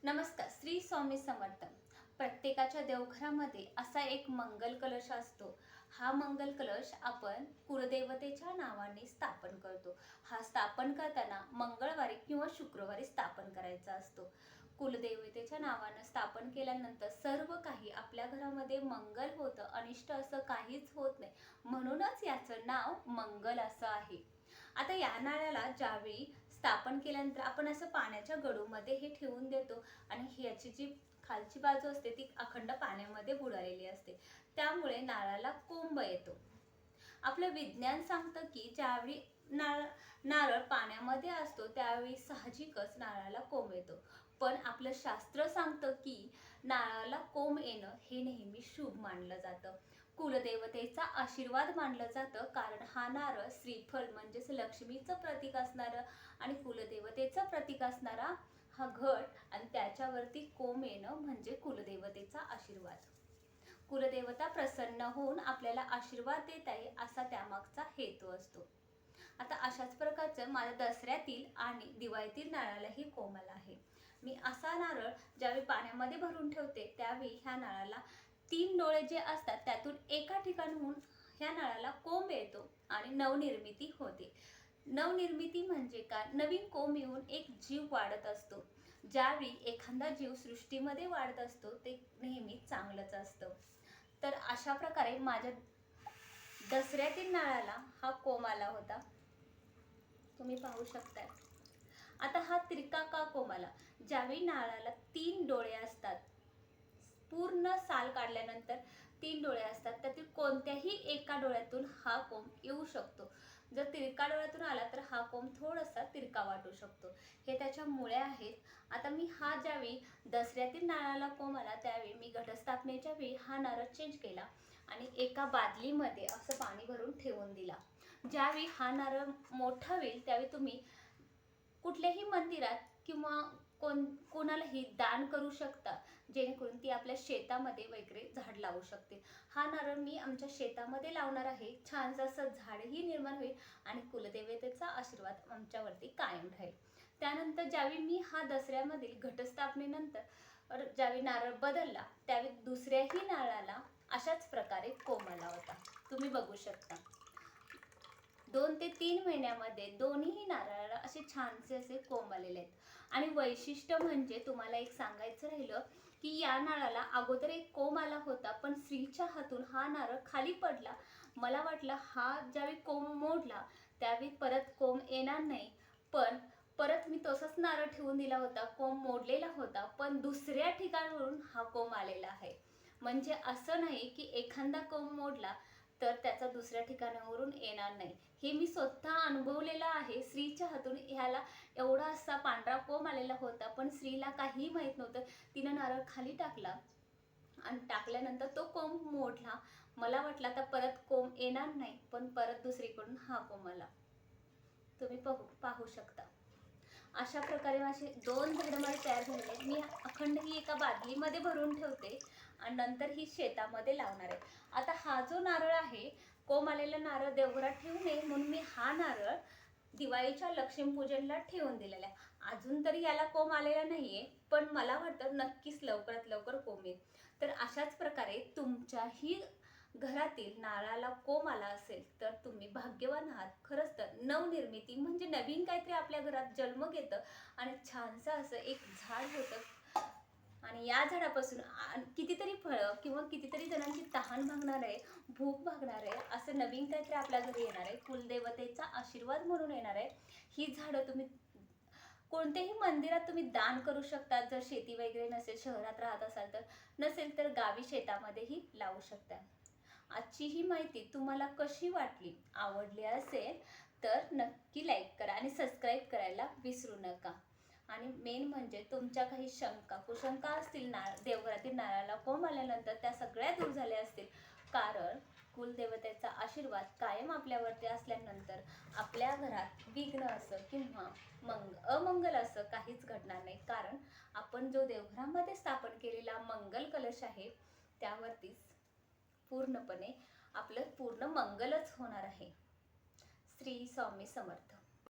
नमस्कार. श्री स्वामी समर्थ. प्रत्येकाच्या देवघरामध्ये असा एक मंगल कलश असतो. हा मंगल कलश आपण कुलदेवतेच्या नावाने स्थापन करतो. हा स्थापन करताना मंगळवारी किंवा शुक्रवारी स्थापन करायचा असतो. कुलदेवतेच्या नावानं स्थापन केल्यानंतर सर्व काही आपल्या घरामध्ये मंगल होतं, अनिष्ट असं काहीच होत नाही. म्हणूनच याचं नाव मंगल असं आहे. आता या नाण्याला ज्यावेळी स्थापन केल्यानंतर आपण असं पाण्याच्या गडूमध्ये हे ठेवून देतो आणि ह्याची जी खालची बाजू असते ती अखंड पाण्यामध्ये बुडालेली असते. त्यामुळे नारळाला कोंब येतो. आपलं विज्ञान सांगतं की ज्यावेळी नारळ पाण्यामध्ये असतो त्यावेळी साहजिकच नारळाला कोंब येतो. पण आपलं शास्त्र सांगतं की नारळाला कोंब येणं हे नेहमी शुभ मानलं जातं. कुलदेवतेचा आशीर्वाद मानलं जातं, कारण हा नारळ श्रीफळ म्हणजेच लक्ष्मीचं प्रतीक असणारं आणि कुलदेवतेचं प्रतीक असणारा हा घट आणि त्याच्यावरती कोंब येणं म्हणजे कुलदेवतेचा आशीर्वाद. कुलदेवता प्रसन्न होऊन आपल्याला आशीर्वाद देत आहे असा त्यामागचा हेतू असतो. आता अशाच प्रकारचं माझ्या दसऱ्यातील आणि दिवाळीतील नारळालाही कोंब आला आहे. मी असा नारळ ज्यावेळी पाण्यामध्ये भरून ठेवते त्यावेळी ह्या नारळाला 3 डोळे जे असतात त्यातून एका ठिकाणाहून ह्या नारळाला कोंब येतो आणि नवनिर्मिती होते. नवनिर्मिती म्हणजे काय? नवीन कोंब येऊन एक जीव वाढत असतो. ज्यावेळी एखादा जीव सृष्टीमध्ये वाढत असतो ते नेहमी चांगलंच असतं. तर अशा प्रकारे माझ्या दसऱ्यातील नारळाला हा कोंब आला होता. तुम्ही पाहू शकताय. आता हा तिरका का कोंब आला? ज्यावेळी नारळाला 3 डोळे असतात, पूर्ण साल काढल्यानंतर 3 डोळे असतात, त्यातील कोणत्याही एका डोळ्यातून हा कोंब येऊ शकतो. जर तिरका डोळ्यातून आला तर हा कोंब थोडासा तिरका वाटू शकतो. हे त्याच्या मुळे आहेत. आता मी हा ज्यावेळी दसऱ्यातील नारळाला कोंब आला त्यावेळी मी घटस्थापनेच्या वेळी हा नारळ चेंज केला आणि एका बादलीमध्ये असं पाणी भरून ठेवून दिला. ज्यावेळी हा नारळ मोठा होईल त्यावेळी तुम्ही कुठल्याही मंदिरात किंवा कोणालाही दान करू शकता, जेणेकरून ती आपल्या शेतामध्ये वगैरे झाड लावू शकते. हा नारळ मी आमच्या शेतामध्ये लावणार आहे. छानसं असं झाडही निर्माण होईल आणि कुलदेवतेचा आशीर्वाद आमच्यावरती कायम राहील. त्यानंतर ज्यावेळी मी हा दसऱ्यामधील घटस्थापनेनंतर ज्यावेळी नारळ बदलला त्यावेळी दुसऱ्याही नारळाला अशाच प्रकारे कोंब आला होता. तुम्ही बघू शकता. 2 ते 3 महिन्यामध्ये दोन्ही नारळाला असे छानसे असे कोंब आलेले आहेत. आणि वैशिष्ट्य म्हणजे तुम्हाला एक सांगायचं राहिलं की या नारळाला अगोदर एक कोंब आला होता, पण स्त्रीच्या हातून हा नारळ खाली पडला. मला वाटलं हा ज्यावेळी कोंब मोडला त्यावेळी परत कोंब येणार नाही, पण परत मी तसंच नारळ ठेवून दिला होता. कोंब मोडलेला होता, पण दुसऱ्या ठिकाणावरून हा कोंब आलेला आहे. म्हणजे असं नाही की एखादा कोंब मोडला तर त्याचा दुसऱ्या ठिकाणावरून येणार नाही. हे मी स्वतः अनुभवलेलं आहे. स्त्रीच्या हातून ह्याला एवढा असा पांढरा कोंब आलेला होता, पण स्त्रीला काहीही माहीत नव्हतं. तिनं नारळ खाली टाकला आणि टाकल्यानंतर तो कोंब मोडला. मला वाटलं आता परत कोंब येणार नाही, पण परत दुसरीकडून हा कोंब आला. तुम्ही पाहू शकता. अशा प्रकारे माझे 2 झाडं तयार झालेले आहेत. मी अखंड ही एका बादलीमध्ये भरून ठेवते आणि नंतर ही शेतामध्ये लावणार आहे. आता हा जो नारळ आहे, कोंब आलेला नारळ देवघरात ठेवू नये म्हणून मी हा नारळ दिवाळीच्या लक्ष्मीपूजनला ठेवून दिलेला आहे. अजून तरी याला कोंब आलेला नाहीये, पण मला वाटतं नक्कीच लवकरात लवकर कोंब येईल. तर अशाच प्रकारे तुमच्याही घरातील नारळाला कोंब आला असेल तर तुम्ही भाग्यवान आहात. खरंच तर नवनिर्मिती म्हणजे नवीन काहीतरी आपल्या घरात जन्म घेतं आणि छानसं असं एक झाड होतं आणि या झाडापासून कितीतरी फळं किंवा कितीतरी जणांची तहान भागणार आहे, भूक भागणार आहे, असं नवीन काहीतरी आपल्या घरी येणार आहे. कुलदेवतेचा आशीर्वाद म्हणून येणार आहे. ही झाडं तुम्ही कोणत्याही मंदिरात तुम्ही दान करू शकता. जर शेती वगैरे नसेल, शहरात राहत असाल तर, नसेल तर गावी शेतामध्येही लावू शकता. आजची ही माहिती तुम्हाला कशी वाटली? आवडली असेल तर नक्की लाईक करा आणि सबस्क्राईब करायला विसरू नका. आणि मेन म्हणजे तुमच्या काही शंका कुशंका असतील देवघरातील नारळाला कोंब आल्यानंतर त्या सगळ्या दूर झाल्या असतील, कारण कुलदेवतेचा आशीर्वाद कायम आपल्यावरती असल्यानंतर आपल्या घरात विघ्न असं किंवा अमंगल असं काहीच घडणार नाही. कारण आपण जो देवघरामध्ये स्थापन केलेला मंगल कलश आहे त्यावरतीच पूर्णपणे आपलं पूर्ण मंगलच होणार आहे. श्री स्वामी समर्थ.